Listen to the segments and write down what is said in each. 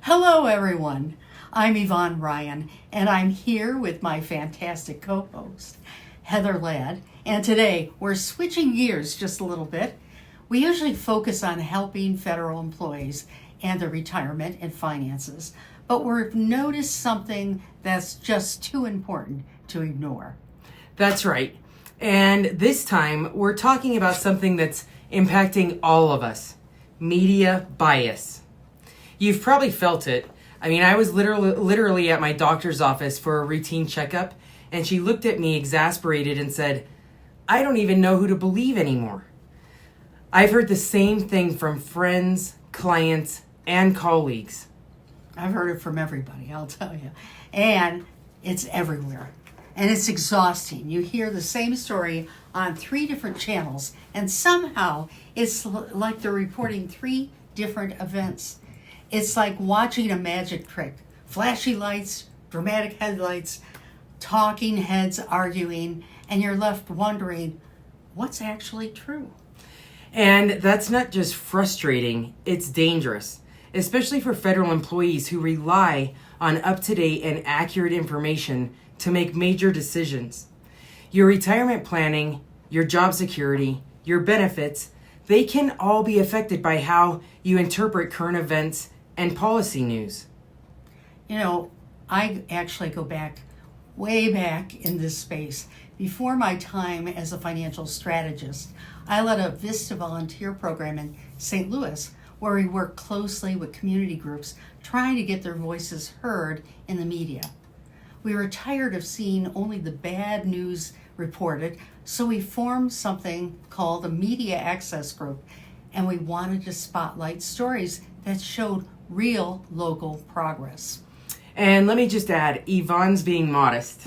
Hello, everyone. I'm Yvonne Ryan, and I'm here with my fantastic co-host, Heather Ladd. And today, we're switching gears just a little bit. We usually focus on helping federal employees and their retirement and finances, but we've noticed something that's just too important to ignore. That's right. And this time, we're talking about something that's impacting all of us: media bias. You've probably felt it. I mean, I was literally at my doctor's office for a routine checkup, and she looked at me exasperated and said, "I don't even know who to believe anymore." I've heard the same thing from friends, clients, and colleagues. I've heard it from everybody, I'll tell you. And it's everywhere. And it's exhausting. You hear the same story on 3 different channels, and somehow it's like they're reporting 3 different events. It's like watching a magic trick. Flashy lights, dramatic headlights, talking heads arguing, and you're left wondering, what's actually true? And that's not just frustrating, it's dangerous, especially for federal employees who rely on up-to-date and accurate information to make major decisions. Your retirement planning, your job security, your benefits, they can all be affected by how you interpret current events and policy news. You know, I actually go back, way back in this space. Before my time as a financial strategist, I led a VISTA volunteer program in St. Louis where we worked closely with community groups trying to get their voices heard in the media. We were tired of seeing only the bad news reported, so we formed something called a Media Access Group, and we wanted to spotlight stories that showed real local progress. And let me just add, Yvonne's being modest.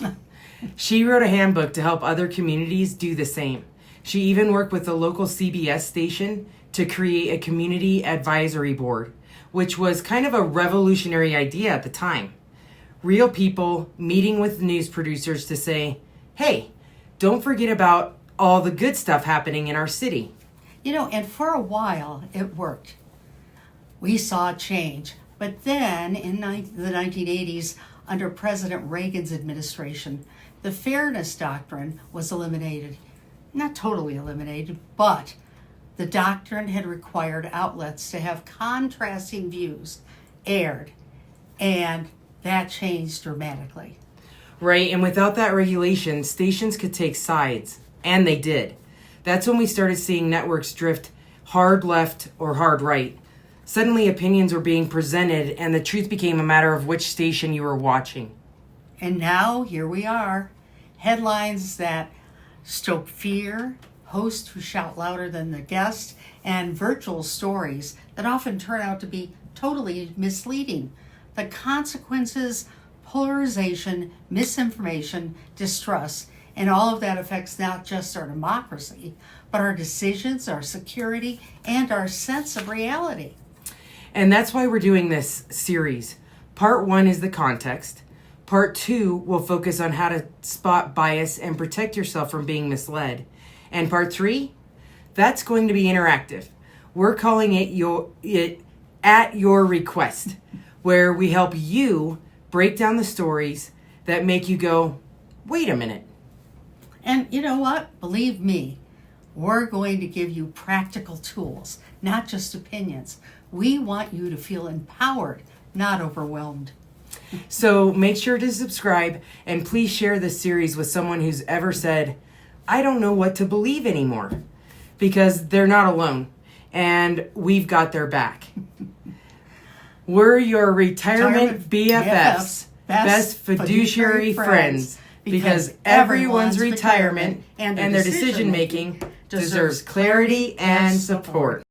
She wrote a handbook to help other communities do the same. She even worked with the local CBS station to create a community advisory board, which was kind of a revolutionary idea at the time. Real people meeting with news producers to say, hey, don't forget about all the good stuff happening in our city. You know, and for a while it worked. We saw change. But then in the 1980s, under President Reagan's administration, the Fairness Doctrine was eliminated. Not totally eliminated, but the doctrine had required outlets to have contrasting views aired, and that changed dramatically. Right, and without that regulation, stations could take sides, and they did. That's when we started seeing networks drift hard left or hard right. Suddenly opinions were being presented, and the truth became a matter of which station you were watching. And now, here we are. Headlines that stoke fear, hosts who shout louder than the guest, and virtual stories that often turn out to be totally misleading. The consequences, polarization, misinformation, distrust, and all of that affects not just our democracy, but our decisions, our security, and our sense of reality. And that's why we're doing this series. Part 1 is the context. Part 2 will focus on how to spot bias and protect yourself from being misled. And Part 3, that's going to be interactive. We're calling it At Your Request, where we help you break down the stories that make you go, wait a minute. And you know what? Believe me, we're going to give you practical tools, not just opinions. We want you to feel empowered, not overwhelmed. So make sure to subscribe, and please share this series with someone who's ever said, I don't know what to believe anymore, because they're not alone, and we've got their back. We're your retirement BFFs, best fiduciary friends, because everyone's retirement and their decision making deserves clarity and support.